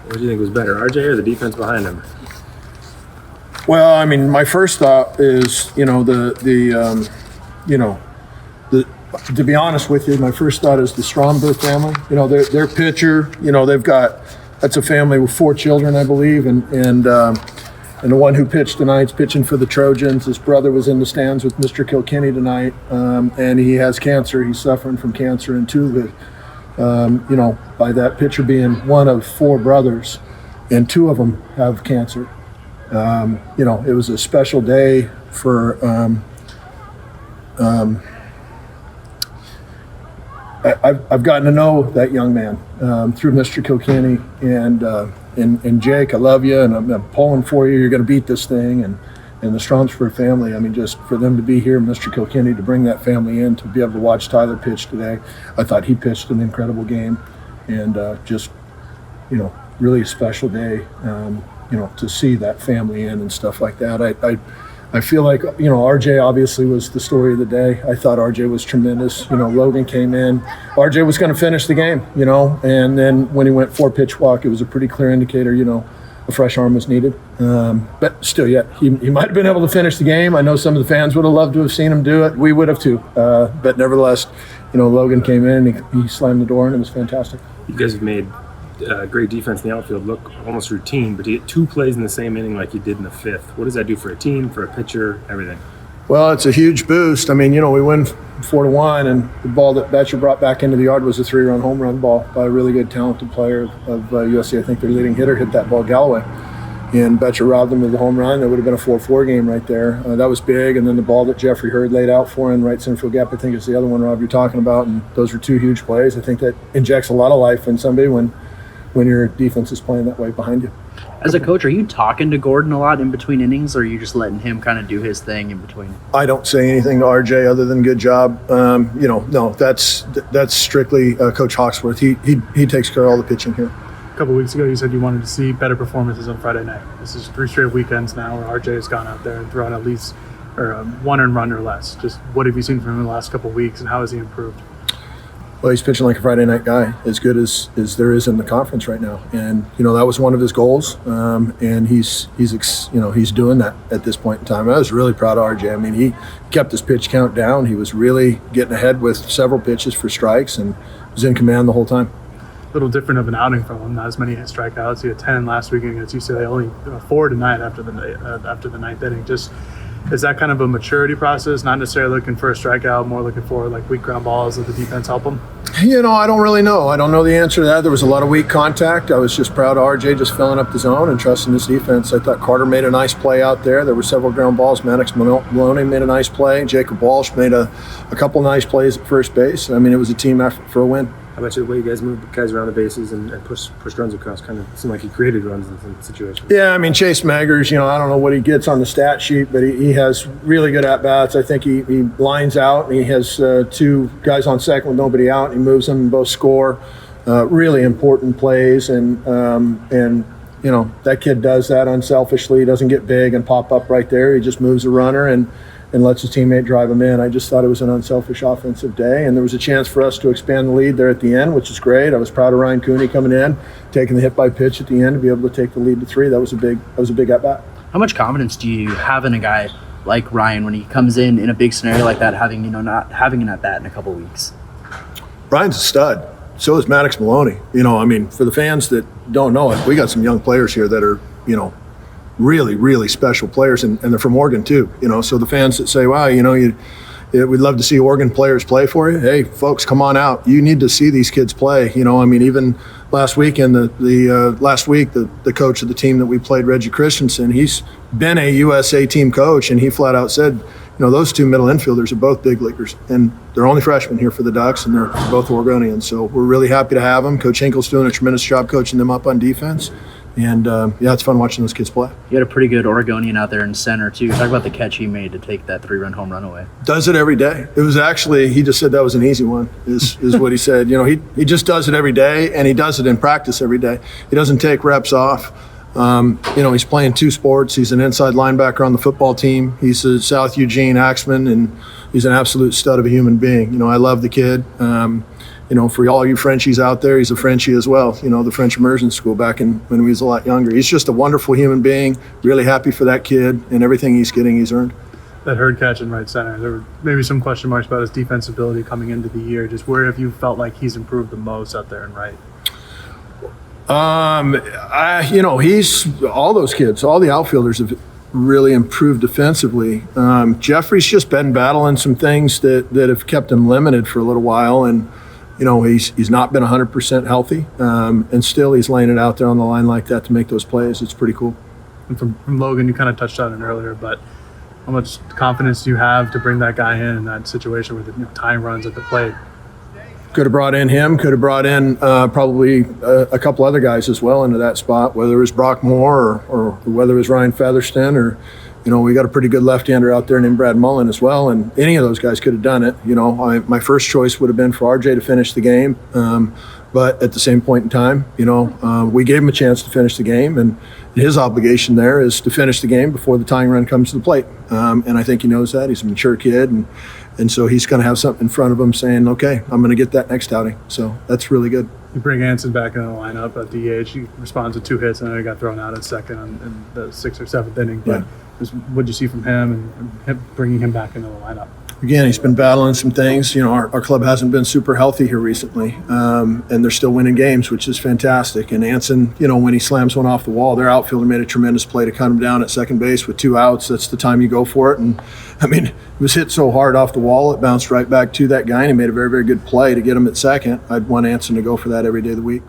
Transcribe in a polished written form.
What do you think was better, RJ or the defense behind him? Well, I mean, my first thought is, to be honest with you, my first thought is the Stromberg family. Their pitcher, that's a family with 4 children, I believe, and the one who pitched tonight's pitching for the Trojans. His brother was in the stands with Mr. Kilkenny tonight, and he has cancer. He's suffering from cancer, and 2 of it, by that pitcher being one of 4 brothers, and 2 of them have cancer. It was a special day for. I've gotten to know that young man through Mr. Kilkenny and Jake. I love you, and I'm pulling for you. You're going to beat this thing, and the Stromsburg family. I mean, just for them to be here, Mr. Kilkenny, to bring that family in, to be able to watch Tyler pitch today. I thought he pitched an incredible game, and really a special day. To see that family in and stuff like that. I feel like, RJ obviously was the story of the day. I thought RJ was tremendous. Logan came in. RJ was going to finish the game, and then when he went 4-pitch walk, it was a pretty clear indicator, a fresh arm was needed. But still, he might have been able to finish the game. I know some of the fans would have loved to have seen him do it. We would have too. But nevertheless, Logan came in and he slammed the door, and it was fantastic. You guys have made great defense in the outfield look almost routine, but to get 2 plays in the same inning like you did in the 5th, what does that do for a team, for a pitcher, everything? Well, it's a huge boost. I mean, we win 4-1, and the ball that Betcher brought back into the yard was a 3-run home run ball by a really good, talented player of USC. I think their leading hitter hit that ball, Galloway, and Betcher robbed them of the home run. That would have been a 4-4 game right there. That was big, and then the ball that Jeffrey Hurd laid out for him, right center field gap, I think is the other one, Rob, you're talking about, and those were 2 huge plays. I think that injects a lot of life in somebody when your defense is playing that way behind you. As a coach, are you talking to Gordon a lot in between innings, or are you just letting him kind of do his thing in between? I don't say anything to RJ other than good job. No, that's strictly Coach Hawksworth. He takes care of all the pitching here. A couple weeks ago, you said you wanted to see better performances on Friday night. This is 3 straight weekends now where RJ has gone out there and thrown at least 1 earned run or less. Just what have you seen from him in the last couple of weeks, and how has he improved? Well, he's pitching like a Friday night guy, as good as there is in the conference right now, and that was one of his goals, and he's doing that at this point in time. I was really proud of RJ. I mean, he kept his pitch count down. He was really getting ahead with several pitches for strikes, and was in command the whole time. A little different of an outing from him. Not as many strikeouts. He had 10 last week against UCLA. Only 4 tonight after the 9th inning. Just. Is that kind of a maturity process? Not necessarily looking for a strikeout, more looking for like weak ground balls that the defense help them? I don't really know. I don't know the answer to that. There was a lot of weak contact. I was just proud of RJ just filling up the zone and trusting his defense. I thought Carter made a nice play out there. There were several ground balls. Maddox Maloney made a nice play. Jacob Walsh made a couple nice plays at first base. I mean, it was a team effort for a win. How about the way you guys moved guys around the bases and push runs across? Kind of seemed like he created runs in some situations. Yeah, I mean, Chase Maggers, I don't know what he gets on the stat sheet, but he has really good at-bats. I think he lines out, and he has 2 guys on second with nobody out, and he moves them and both score. Really important plays, and that kid does that unselfishly. He doesn't get big and pop up right there. He just moves a runner and lets his teammate drive him in. I just thought it was an unselfish offensive day, and there was a chance for us to expand the lead there at the end, which is great. I was proud of Ryan Cooney coming in, taking the hit by pitch at the end to be able to take the lead to 3. That was a big at bat. How much confidence do you have in a guy like Ryan when he comes in a big scenario like that, having not having an at bat in a couple weeks? Ryan's a stud. So is Maddox Maloney. For the fans that don't know it, we got some young players here that are, really, really special players, and they're from Oregon too. So the fans that say, wow, we'd love to see Oregon players play for you. Hey, folks, come on out. You need to see these kids play. Even last weekend, last week, the coach of the team that we played, Reggie Christensen, he's been a USA team coach, and he flat out said, those 2 middle infielders are both big leaguers, and they're only freshmen here for the Ducks, and they're both Oregonians. So we're really happy to have them. Coach Hinkle's doing a tremendous job coaching them up on defense. And, it's fun watching those kids play. You had a pretty good Oregonian out there in center, too. Talk about the catch he made to take that 3-run home run away. Does it every day. It was actually, he just said that was an easy one, is what he said. He just does it every day, and he does it in practice every day. He doesn't take reps off. He's playing 2 sports. He's an inside linebacker on the football team. He's a South Eugene Axeman, and he's an absolute stud of a human being. I love the kid. for all you Frenchies out there, he's a Frenchie as well. The French immersion school back when he was a lot younger. He's just a wonderful human being. Really happy for that kid, and everything he's getting, he's earned. That herd catch in right center, there were maybe some question marks about his defensibility coming into the year. Just where have you felt like he's improved the most out there in right? He's all those kids, all the outfielders have really improved defensively. Jeffrey's just been battling some things that have kept him limited for a little while, and he's not been 100% healthy, and still he's laying it out there on the line like that to make those plays. It's pretty cool. And from Logan, you kind of touched on it earlier, but how much confidence do you have to bring that guy in that situation with time runs at the plate? Could have brought in him, could have brought in probably a couple other guys as well into that spot, whether it was Brock Moore or whether it was Ryan Featherston, or we got a pretty good left-hander out there named Brad Mullen as well, and any of those guys could have done it. My first choice would have been for RJ to finish the game, but at the same point in time, we gave him a chance to finish the game, and his obligation there is to finish the game before the tying run comes to the plate, and I think he knows that. He's a mature kid, and so he's going to have something in front of him saying, okay, I'm going to get that next outing. So that's really good. You bring Anson back in the lineup at DH. He responds to 2 hits, and then he got thrown out at second in the 6th or 7th inning. But what did you see from him and him bringing him back into the lineup? Again, he's been battling some things. Our club hasn't been super healthy here recently, and they're still winning games, which is fantastic. And Anson, when he slams one off the wall, their outfielder made a tremendous play to cut him down at second base with 2 outs. That's the time you go for it. And, it was hit so hard off the wall, it bounced right back to that guy, and he made a very, very good play to get him at second. I'd want Anson to go for that every day of the week.